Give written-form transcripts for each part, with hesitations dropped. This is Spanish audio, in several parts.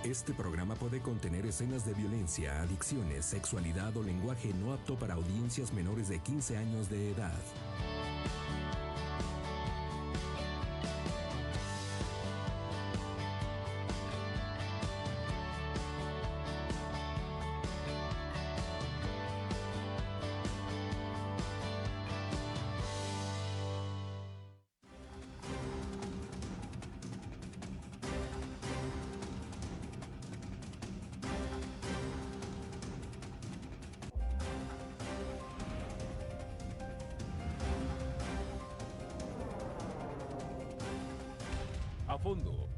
Este programa puede contener escenas de violencia, adicciones, sexualidad o lenguaje no apto para audiencias menores de 15 años de edad. A fondo.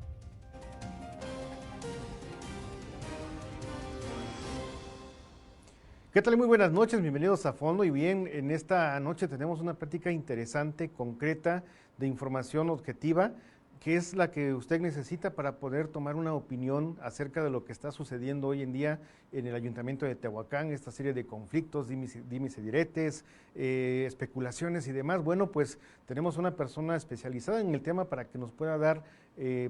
¿Qué tal? Muy buenas noches, bienvenidos a Fondo. Y bien, en esta noche tenemos una plática interesante, concreta, de información objetiva, que es la que usted necesita para poder tomar una opinión acerca de lo que está sucediendo hoy en día en el Ayuntamiento de Tehuacán, esta serie de conflictos, dimes y diretes, especulaciones y demás. Bueno, pues tenemos una persona especializada en el tema para que nos pueda dar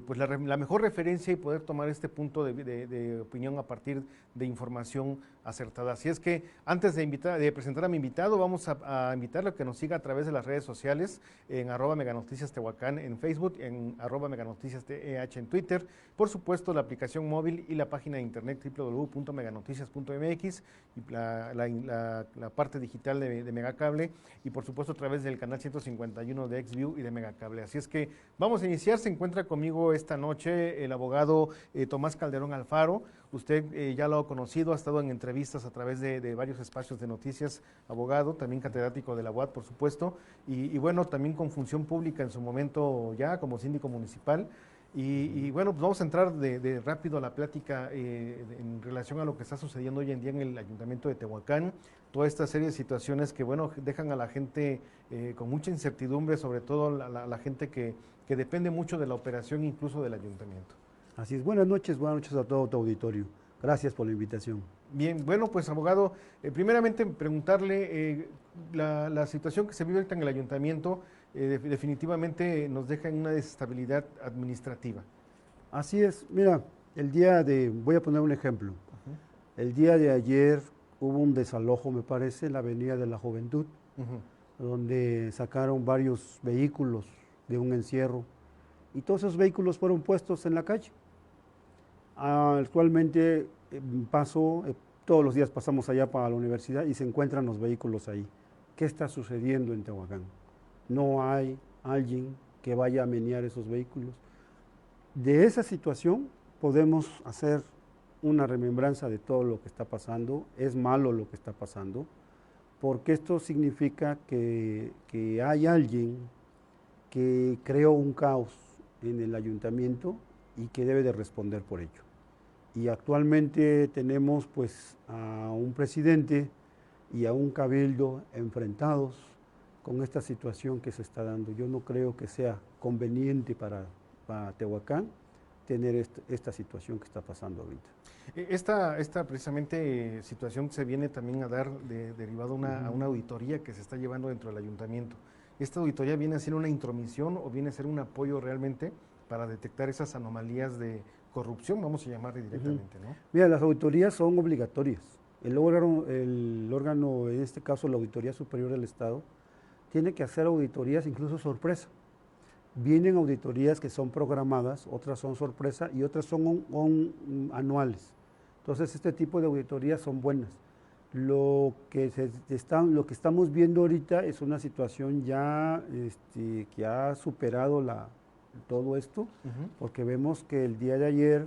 pues la mejor referencia y poder tomar este punto de opinión a partir de información acertada. Así es que antes de presentar a mi invitado, vamos a invitarlo a que nos siga a través de las redes sociales en @meganoticias Tehuacán en Facebook, en @meganoticias TEH en Twitter, por supuesto la aplicación móvil y la página de internet www.meganoticias.mx y la parte digital de Megacable, y por supuesto a través del canal 151 de XView y de Megacable. Así es que vamos a iniciar. Se encuentra conmigo esta noche el abogado Tomás Calderón Alfaro. Usted ya lo ha conocido, ha estado en entrevistas a través de varios espacios de noticias, abogado, también catedrático de la UAT, por supuesto, y bueno, también con función pública en su momento ya como síndico municipal. Y bueno, pues vamos a entrar de rápido a la plática en relación a lo que está sucediendo hoy en día en el Ayuntamiento de Tehuacán, toda esta serie de situaciones que, bueno, dejan a la gente con mucha incertidumbre, sobre todo la gente que depende mucho de la operación incluso del Ayuntamiento. Así es, buenas noches a todo tu auditorio. Gracias por la invitación. Bien, bueno, pues abogado, primeramente preguntarle, la situación que se vive ahorita en el ayuntamiento definitivamente nos deja en una desestabilidad administrativa. Así es, mira, voy a poner un ejemplo. El día de ayer hubo un desalojo, me parece, en la Avenida de la Juventud, donde sacaron varios vehículos de un encierro y todos esos vehículos fueron puestos en la calle. Actualmente todos los días pasamos allá para la universidad y se encuentran los vehículos ahí. ¿Qué está sucediendo en Tehuacán? No hay alguien que vaya a menear esos vehículos. De esa situación podemos hacer una remembranza de todo lo que está pasando. Es malo lo que está pasando, porque esto significa que hay alguien que creó un caos en el ayuntamiento y que debe de responder por ello. Y actualmente tenemos pues a un presidente y a un cabildo enfrentados con esta situación que se está dando. Yo no creo que sea conveniente para Tehuacán tener esta situación que está pasando ahorita. Esta precisamente situación se viene también a dar derivado a una auditoría que se está llevando dentro del ayuntamiento. ¿Esta auditoría viene a ser una intromisión o viene a ser un apoyo realmente para detectar esas anomalías de corrupción, vamos a llamarle directamente, ¿no? Mira, las auditorías son obligatorias. El órgano, en este caso la Auditoría Superior del Estado, tiene que hacer auditorías incluso sorpresa. Vienen auditorías que son programadas, otras son sorpresa y otras son anuales. Entonces este tipo de auditorías son buenas. Lo que estamos viendo ahorita es una situación ya que ha superado todo esto, porque vemos que el día de ayer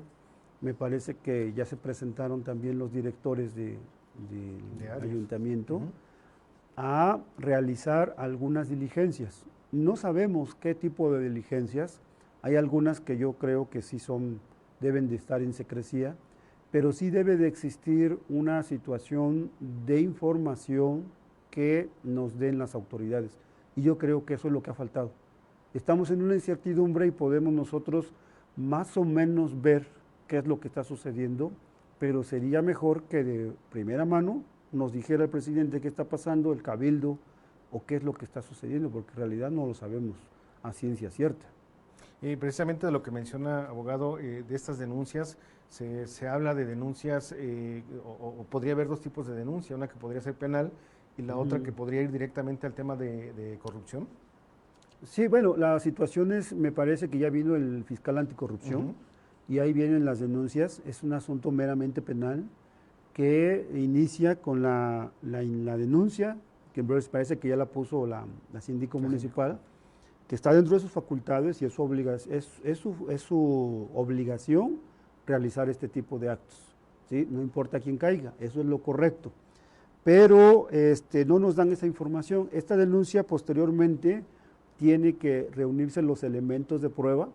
me parece que ya se presentaron también los directores del ayuntamiento a realizar algunas diligencias. No sabemos qué tipo de diligencias, hay algunas que yo creo que sí deben de estar en secrecía, pero sí debe de existir una situación de información que nos den las autoridades. Y yo creo que eso es lo que ha faltado. Estamos en una incertidumbre y podemos nosotros más o menos ver qué es lo que está sucediendo, pero sería mejor que de primera mano nos dijera el presidente qué está pasando, el cabildo, o qué es lo que está sucediendo, porque en realidad no lo sabemos a ciencia cierta. Precisamente de lo que menciona, abogado, de estas denuncias, se habla de denuncias, o podría haber dos tipos de denuncia, una que podría ser penal y la otra que podría ir directamente al tema de corrupción. Sí, bueno, las situaciones, me parece que ya vino el fiscal anticorrupción y ahí vienen las denuncias. Es un asunto meramente penal que inicia con la denuncia, que parece que ya la puso la síndico municipal, que está dentro de sus facultades y es su obligación realizar este tipo de actos, ¿sí? No importa quién caiga, eso es lo correcto. Pero no nos dan esa información. Esta denuncia posteriormente tiene que reunirse los elementos de prueba,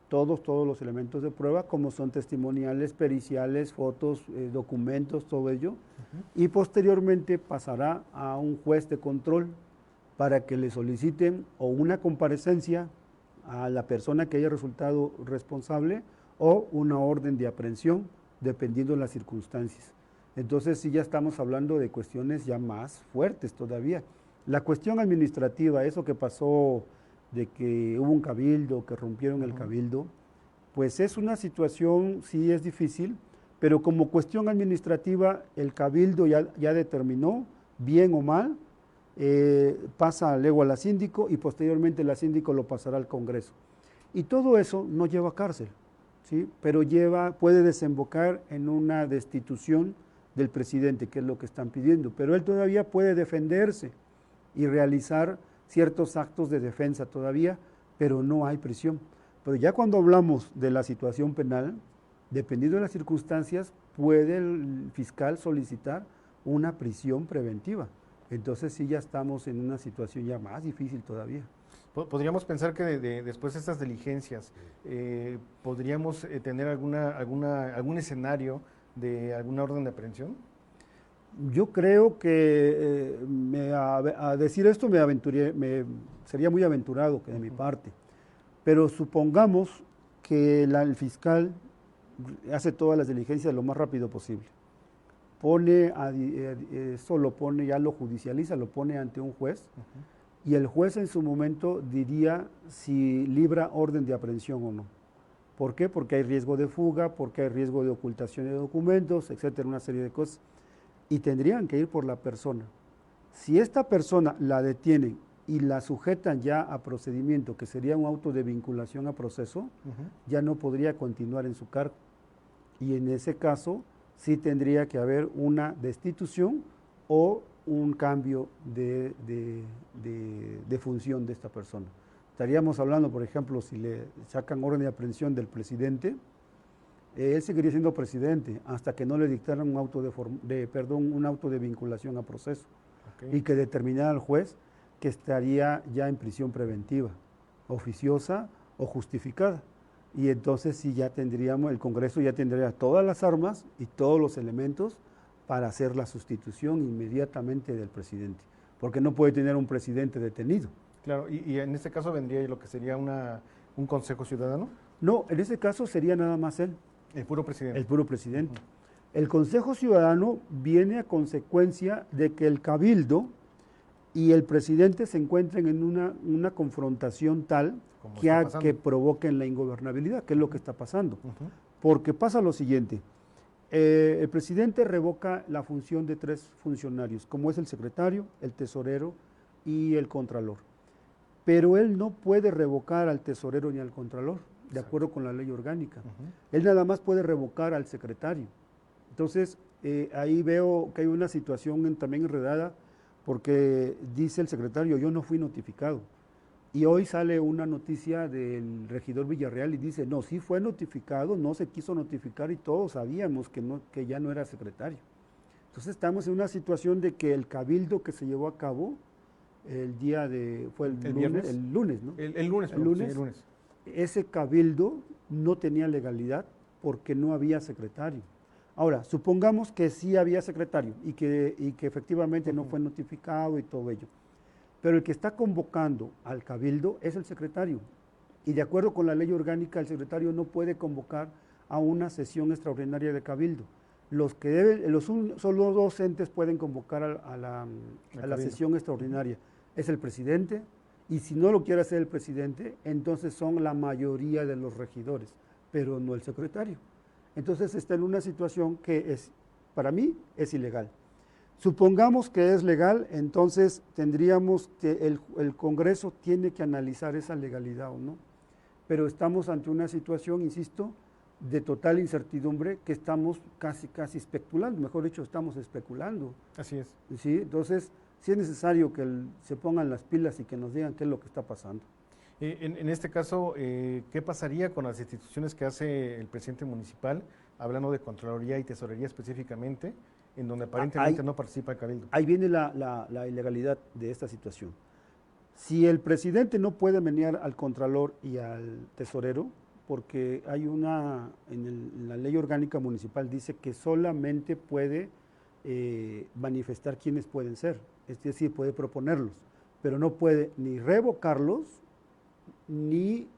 todos los elementos de prueba, como son testimoniales, periciales, fotos, documentos, todo ello, y posteriormente pasará a un juez de control para que le soliciten o una comparecencia a la persona que haya resultado responsable o una orden de aprehensión, dependiendo de las circunstancias. Entonces sí ya estamos hablando de cuestiones ya más fuertes todavía. La cuestión administrativa, eso que pasó de que hubo un cabildo, que rompieron el cabildo, pues es una situación, sí es difícil, pero como cuestión administrativa el cabildo ya determinó, bien o mal, pasa luego a la síndico y posteriormente la síndico lo pasará al Congreso. Y todo eso no lleva a cárcel, ¿sí? Pero puede desembocar en una destitución del presidente, que es lo que están pidiendo, pero él todavía puede defenderse y realizar ciertos actos de defensa todavía, pero no hay prisión. Pero ya cuando hablamos de la situación penal, dependiendo de las circunstancias, puede el fiscal solicitar una prisión preventiva. Entonces sí ya estamos en una situación ya más difícil todavía. Podríamos pensar que después de estas diligencias, podríamos tener algún escenario de alguna orden de aprehensión. Yo creo que a decir esto sería muy aventurado de mi parte, pero supongamos que el fiscal hace todas las diligencias lo más rápido posible. Ya lo judicializa, lo pone ante un juez, y el juez en su momento diría si libra orden de aprehensión o no. ¿Por qué? Porque hay riesgo de fuga, porque hay riesgo de ocultación de documentos, etcétera, una serie de cosas. Y tendrían que ir por la persona. Si esta persona la detienen y la sujetan ya a procedimiento, que sería un auto de vinculación a proceso, ya no podría continuar en su cargo. Y en ese caso sí tendría que haber una destitución o un cambio de función de esta persona. Estaríamos hablando, por ejemplo, si le sacan orden de aprehensión del presidente, él seguiría siendo presidente hasta que no le dictaran un auto de vinculación a proceso, y que determinara al juez que estaría ya en prisión preventiva, oficiosa o justificada. Y entonces sí ya tendríamos, el Congreso ya tendría todas las armas y todos los elementos para hacer la sustitución inmediatamente del presidente, porque no puede tener un presidente detenido. Claro, y en este caso vendría lo que sería un consejo ciudadano. No, en ese caso sería nada más él. El puro presidente. El puro presidente. El Consejo Ciudadano viene a consecuencia de que el cabildo y el presidente se encuentren en una confrontación tal que provoquen la ingobernabilidad, que es lo que está pasando. Porque pasa lo siguiente, el presidente revoca la función de 3 funcionarios, como es el secretario, el tesorero y el contralor. Pero él no puede revocar al tesorero ni al contralor, de acuerdo con la ley orgánica. Él nada más puede revocar al secretario. Entonces, ahí veo que hay una situación también enredada, porque dice el secretario, yo no fui notificado. Y hoy sale una noticia del regidor Villarreal y dice, no, sí fue notificado, no se quiso notificar y todos sabíamos que ya no era secretario. Entonces estamos en una situación de que el cabildo que se llevó a cabo fue el lunes, ¿no? El lunes. Sí, el lunes. Ese cabildo no tenía legalidad porque no había secretario. Ahora, supongamos que sí había secretario y que efectivamente no fue notificado y todo ello. Pero el que está convocando al cabildo es el secretario. Y de acuerdo con la ley orgánica, el secretario no puede convocar a una sesión extraordinaria de cabildo. Solo 2 entes pueden convocar a la sesión extraordinaria. Es el presidente Y si no lo quiere hacer el presidente, entonces son la mayoría de los regidores, pero no el secretario. Entonces está en una situación que es, para mí, es ilegal. Supongamos que es legal, entonces tendríamos que el Congreso tiene que analizar esa legalidad o no. Pero estamos ante una situación, insisto, de total incertidumbre que estamos casi especulando, mejor dicho, estamos especulando. Así es. ¿Sí? Entonces, sí es necesario que se pongan las pilas y que nos digan qué es lo que está pasando. En este caso, ¿qué pasaría con las instituciones que hace el presidente municipal, hablando de Contraloría y Tesorería específicamente, en donde aparentemente no participa el Cabildo? Ahí viene la ilegalidad de esta situación. Si el presidente no puede menear al Contralor y al Tesorero, porque hay en la ley orgánica municipal dice que solamente puede manifestar quiénes pueden ser, es decir, puede proponerlos, pero no puede ni revocarlos ni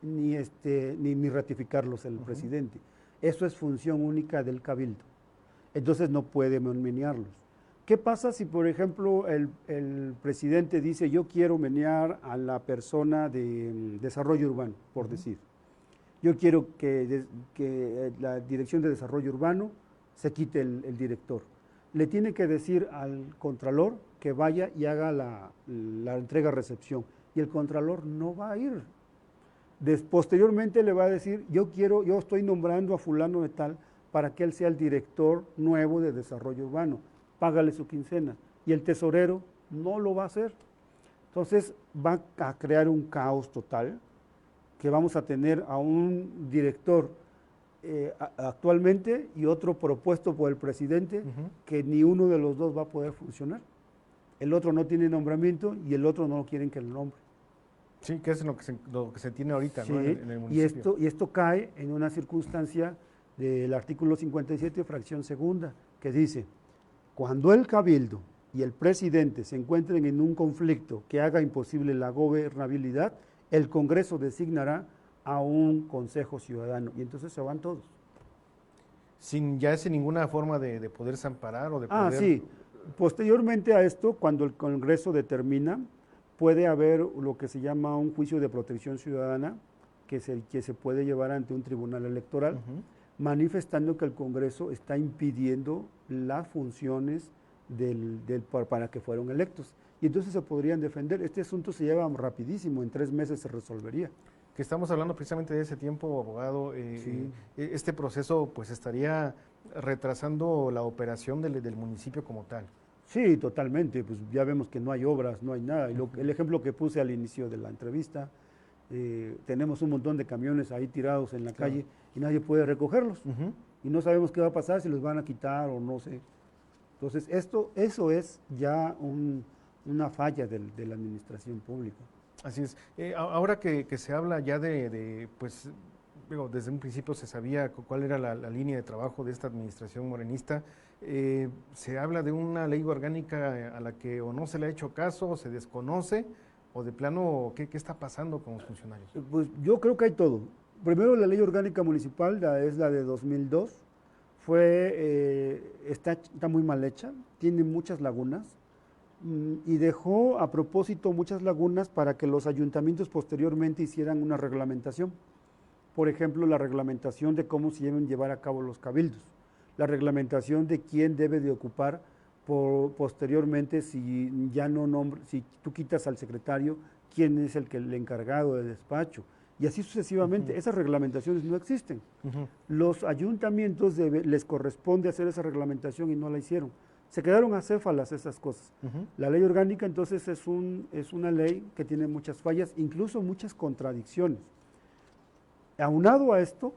ratificarlos el presidente. Eso es función única del Cabildo. Entonces no puede menearlos. ¿Qué pasa si, por ejemplo, el presidente dice yo quiero menear a la persona de desarrollo urbano, por decir? Yo quiero que la Dirección de Desarrollo Urbano se quite el director. Le tiene que decir al Contralor que vaya y haga la entrega-recepción. Y el Contralor no va a ir. Posteriormente le va a decir, yo estoy nombrando a fulano de tal para que él sea el director nuevo de Desarrollo Urbano. Págale su quincena. Y el tesorero no lo va a hacer. Entonces va a crear un caos total, que vamos a tener a un director actualmente y otro propuesto por el presidente, que ni uno de los dos va a poder funcionar. El otro no tiene nombramiento y el otro no quieren que lo nombre. Sí, que es lo que se tiene ahorita, sí, ¿no? en el municipio. Y esto cae en una circunstancia del artículo 57, fracción segunda, que dice, cuando el Cabildo y el presidente se encuentren en un conflicto que haga imposible la gobernabilidad, el Congreso designará a un Consejo Ciudadano y entonces se van todos. Sin ninguna forma de poderse amparar o de poder... Sí. Posteriormente a esto, cuando el Congreso determina, puede haber lo que se llama un juicio de protección ciudadana que se puede llevar ante un tribunal electoral, manifestando que el Congreso está impidiendo las funciones para que fueron electos. Y entonces se podrían defender. Este asunto se lleva rapidísimo, en 3 meses se resolvería. Que estamos hablando precisamente de ese tiempo, abogado. Sí. Este proceso pues estaría retrasando la operación del municipio como tal. Sí, totalmente. Pues ya vemos que no hay obras, no hay nada. Y el ejemplo que puse al inicio de la entrevista, tenemos un montón de camiones ahí tirados en la calle y nadie puede recogerlos. Y no sabemos qué va a pasar, si los van a quitar o no sé. Entonces, eso es ya una falla de la administración pública. Así es. Ahora que se habla ya pues, desde un principio se sabía cuál era la línea de trabajo de esta administración morenista, se habla de una ley orgánica a la que o no se le ha hecho caso, o se desconoce, o de plano, ¿qué está pasando con los funcionarios? Pues yo creo que hay todo. Primero, la ley orgánica municipal es la de 2002, está muy mal hecha, tiene muchas lagunas, y dejó a propósito muchas lagunas para que los ayuntamientos posteriormente hicieran una reglamentación. Por ejemplo, la reglamentación de cómo se deben llevar a cabo los cabildos, la reglamentación de quién debe de ocupar posteriormente si tú quitas al secretario, quién es el encargado de despacho, y así sucesivamente. Esas reglamentaciones no existen. Los ayuntamientos les corresponde hacer esa reglamentación y no la hicieron. Se quedaron acéfalas esas cosas. La ley orgánica entonces es una ley que tiene muchas fallas, incluso muchas contradicciones. Aunado a esto,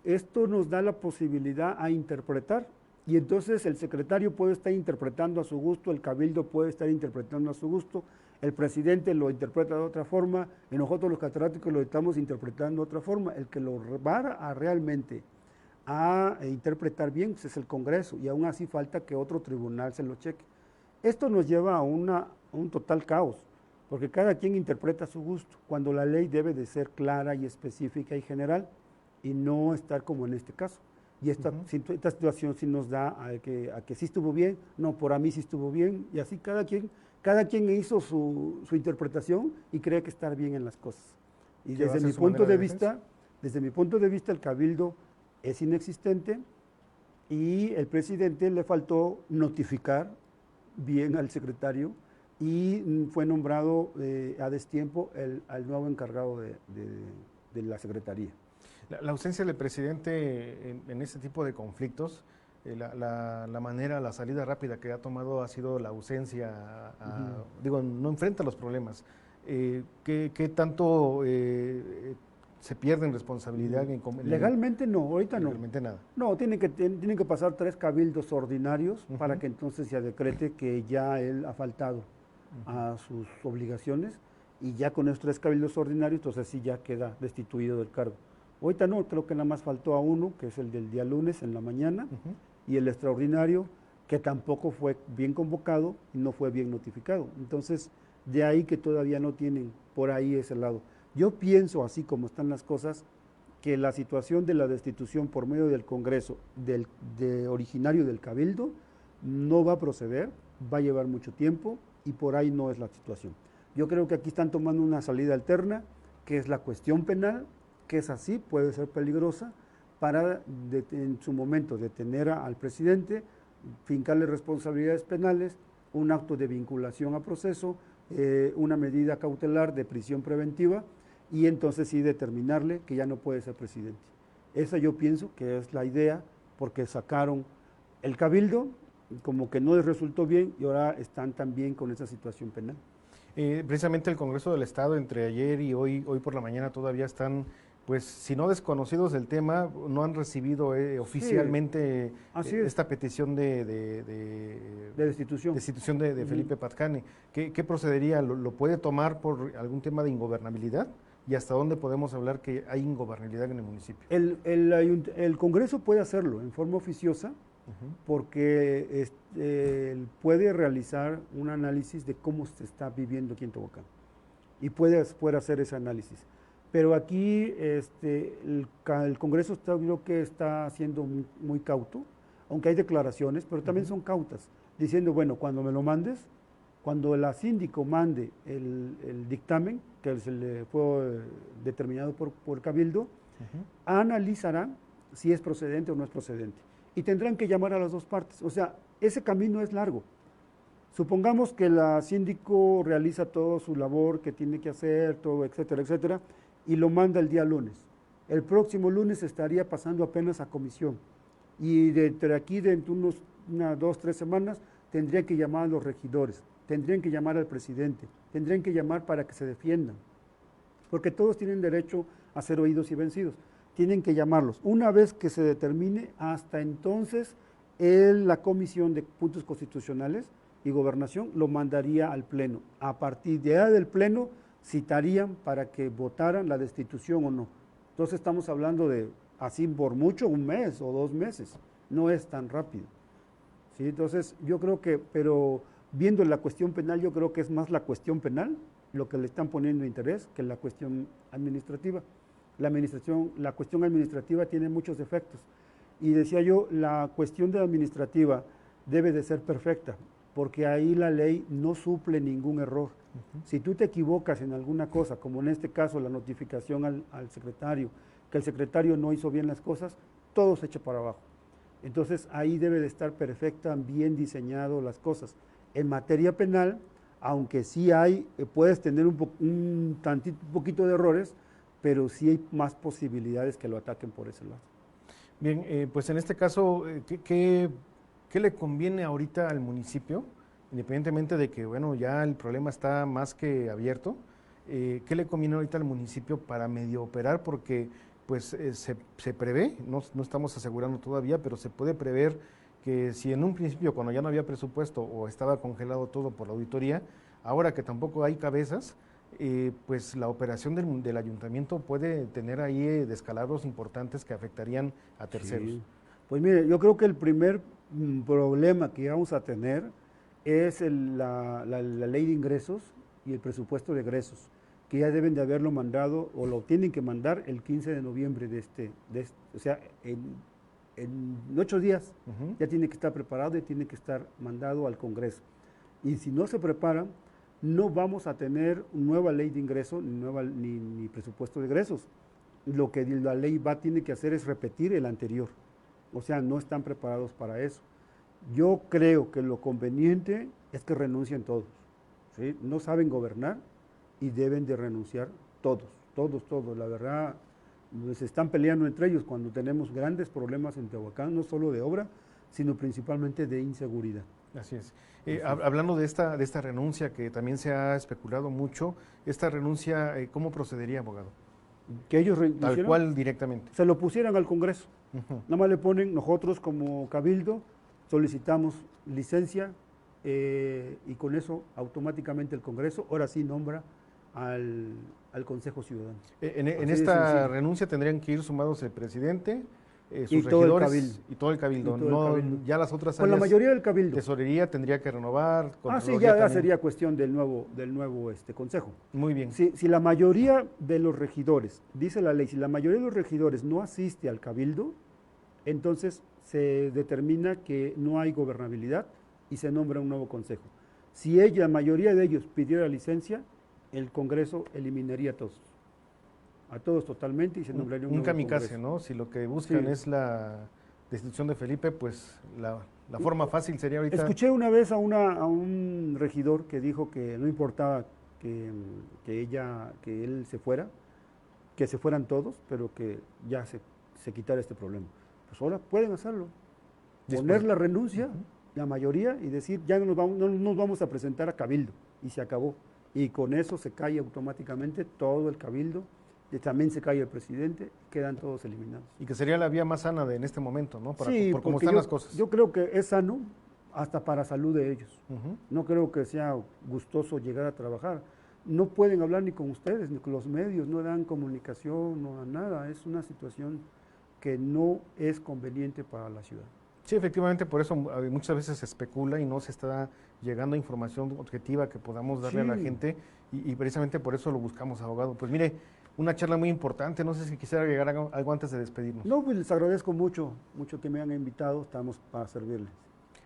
esto nos da la posibilidad a interpretar, y entonces el secretario puede estar interpretando a su gusto, el cabildo puede estar interpretando a su gusto, el presidente lo interpreta de otra forma, y nosotros los catedráticos lo estamos interpretando de otra forma. El que lo va realmente a interpretar bien pues es el Congreso, y aún así falta que otro tribunal se lo cheque. Esto nos lleva a un total caos, porque cada quien interpreta a su gusto, cuando la ley debe de ser clara y específica y general, y no estar como en este caso. Y esta situación sí nos da a que sí estuvo bien, no, por a mí sí estuvo bien, y así cada quien hizo su interpretación y cree que está bien en las cosas. Y desde mi punto de vista, el cabildo es inexistente y el presidente le faltó notificar bien al secretario y fue nombrado a destiempo al nuevo encargado de la secretaría. La ausencia del presidente en este tipo de conflictos, la manera, la salida rápida que ha tomado ha sido la ausencia, digo, no enfrenta los problemas. ¿Qué tanto se pierde en responsabilidad? Legalmente no, ahorita legalmente no. Nada. No, tienen que pasar 3 cabildos ordinarios para que entonces se decrete que ya él ha faltado a sus obligaciones y ya con esos 3 cabildos ordinarios, entonces sí ya queda destituido del cargo. Ahorita no, creo que nada más faltó a uno, que es el del día lunes en la mañana, y el extraordinario, que tampoco fue bien convocado y no fue bien notificado. Entonces, de ahí que todavía no tienen por ahí ese lado. Yo pienso, así como están las cosas, que la situación de la destitución por medio del Congreso, originario del Cabildo, no va a proceder, va a llevar mucho tiempo y por ahí no es la situación. Yo creo que aquí están tomando una salida alterna, que es la cuestión penal, que es así, puede ser peligrosa, para en su momento detener al presidente, fincarle responsabilidades penales, un acto de vinculación a proceso, una medida cautelar de prisión preventiva y entonces sí determinarle que ya no puede ser presidente. Esa yo pienso que es la idea, porque sacaron el cabildo, como que no les resultó bien y ahora están también con esa situación penal. Precisamente el Congreso del Estado entre ayer y hoy por la mañana todavía están, pues, si no desconocidos del tema, no han recibido oficialmente esta petición de destitución de Felipe Patkane. ¿Qué procedería? ¿Lo puede tomar por algún tema de ingobernabilidad? ¿Y hasta dónde podemos hablar que hay ingobernabilidad en el municipio? El Congreso puede hacerlo en forma oficiosa, porque puede realizar un análisis de cómo se está viviendo aquí en Tehuacán y puede hacer ese análisis. Pero aquí el Congreso creo que está siendo muy cauto, aunque hay declaraciones, pero también son cautas, diciendo, bueno, cuando me lo mandes, cuando la síndico mande el dictamen, que se le fue determinado por Cabildo, analizarán si es procedente o no es procedente. Y tendrán que llamar a las 2 partes. O sea, ese camino es largo. Supongamos que la síndico realiza toda su labor que tiene que hacer, todo, etcétera, etcétera, y lo manda el día lunes. El próximo lunes estaría pasando apenas a comisión. Y dentro de unas 2, 3 semanas, tendrían que llamar a los regidores, tendrían que llamar al presidente, tendrían que llamar para que se defiendan. Porque todos tienen derecho a ser oídos y vencidos. Tienen que llamarlos. Una vez que se determine, hasta entonces la Comisión de Puntos Constitucionales y Gobernación lo mandaría al Pleno. A partir de ahí del Pleno citarían para que votaran la destitución o no. Entonces estamos hablando de, así por mucho, 1 mes o 2 meses. No es tan rápido. ¿Sí? Entonces yo creo que, pero viendo la cuestión penal, yo creo que es más la cuestión penal lo que le están poniendo interés que la cuestión administrativa. La cuestión administrativa tiene muchos defectos. Y decía yo, la cuestión de administrativa debe de ser perfecta, porque ahí la ley no suple ningún error. Si tú te equivocas en alguna cosa, como en este caso la notificación al secretario, que el secretario no hizo bien las cosas, todo se echa para abajo. Entonces ahí debe de estar perfecta, bien diseñado las cosas. En materia penal, aunque sí puedes tener un poquito de errores, pero sí hay más posibilidades que lo ataquen por ese lado. Bien, pues en este caso, ¿qué le conviene ahorita al municipio? Independientemente de que, bueno, ya el problema está más que abierto, ¿qué le conviene ahorita al municipio para medio operar? Porque pues se prevé, no estamos asegurando todavía, pero se puede prever que si en un principio, cuando ya no había presupuesto o estaba congelado todo por la auditoría, ahora que tampoco hay cabezas, pues la operación del ayuntamiento puede tener ahí descalabros importantes que afectarían a terceros. Sí. Pues mire, yo creo que el primer problema que vamos a tener es la ley de ingresos y el presupuesto de egresos, que ya deben de haberlo mandado o lo tienen que mandar el 15 de noviembre o sea, en 8 días ya tiene que estar preparado y tiene que estar mandado al Congreso. Y si no se prepara, no vamos a tener nueva ley de ingreso ni presupuesto de egresos. Lo que la ley tiene que hacer es repetir el anterior. O sea, no están preparados para eso. Yo creo que lo conveniente es que renuncien todos, ¿sí? No saben gobernar y deben de renunciar todos. La verdad, se están peleando entre ellos cuando tenemos grandes problemas en Tehuacán, no solo de obra, sino principalmente de inseguridad. Así es. Hablando de esta renuncia que también se ha especulado mucho, esta renuncia, ¿cómo procedería, abogado? Que ellos Tal cual directamente. Se lo pusieran al Congreso. Nada más le ponen, nosotros como Cabildo solicitamos licencia y con eso automáticamente el Congreso ahora sí nombra al Consejo Ciudadano. En esta renuncia tendrían que ir sumados el presidente, sus y todo regidores y todo el cabildo. Ya las otras con áreas, la mayoría del Cabildo. Tesorería tendría que renovar. Sí, ya sería cuestión del nuevo Consejo. Muy bien. Si la mayoría de los regidores, dice la ley, si la mayoría de los regidores no asiste al Cabildo, entonces se determina que no hay gobernabilidad y se nombra un nuevo Consejo. Si la mayoría de ellos pidiera licencia, el Congreso eliminaría a todos totalmente y se nombraría un nuevo kamikaze, Congreso. ¿no? Si lo que buscan es la destitución de Felipe, pues la forma fácil sería ahorita. Escuché una vez a un regidor que dijo que no importaba que él se fuera, que se fueran todos, pero que ya se quitara este problema. Pues ahora pueden hacerlo. Poner la renuncia, la mayoría, y decir, ya no nos vamos a presentar a Cabildo, y se acabó. Y con eso se cae automáticamente todo el Cabildo, y también se cae el presidente, quedan todos eliminados. Y que sería la vía más sana en este momento, ¿no? Por cómo están las cosas. Yo creo que es sano hasta para salud de ellos. No creo que sea gustoso llegar a trabajar. No pueden hablar ni con ustedes, ni con los medios, no dan comunicación, no dan nada. Es una situación que no es conveniente para la ciudad. Sí, efectivamente, por eso muchas veces se especula y no se está llegando a información objetiva que podamos darle a la gente y precisamente por eso lo buscamos, abogado. Pues mire, una charla muy importante, no sé si quisiera agregar algo antes de despedirnos. No, pues les agradezco mucho que me hayan invitado, estamos para servirles.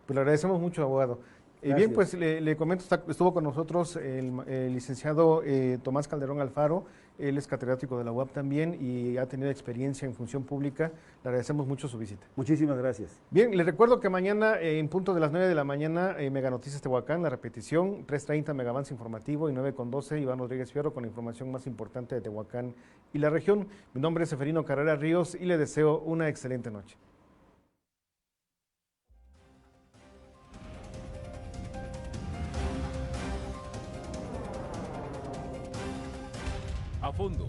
Pues le agradecemos mucho, abogado. Bien, pues le comento, estuvo con nosotros el licenciado Tomás Calderón Alfaro, él es catedrático de la UAP también y ha tenido experiencia en función pública. Le agradecemos mucho su visita. Muchísimas gracias. Bien, le recuerdo que mañana en punto de las 9 de la mañana, Mega Noticias Tehuacán, la repetición, 3:30 Megavance Informativo y 9:12 Iván Rodríguez Fierro con la información más importante de Tehuacán y la región. Mi nombre es Seferino Carrera Ríos y le deseo una excelente noche. A fondo.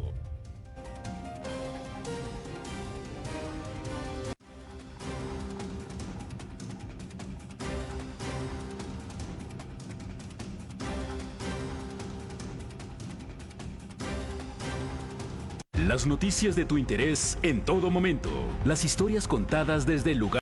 Las noticias de tu interés en todo momento. Las historias contadas desde el lugar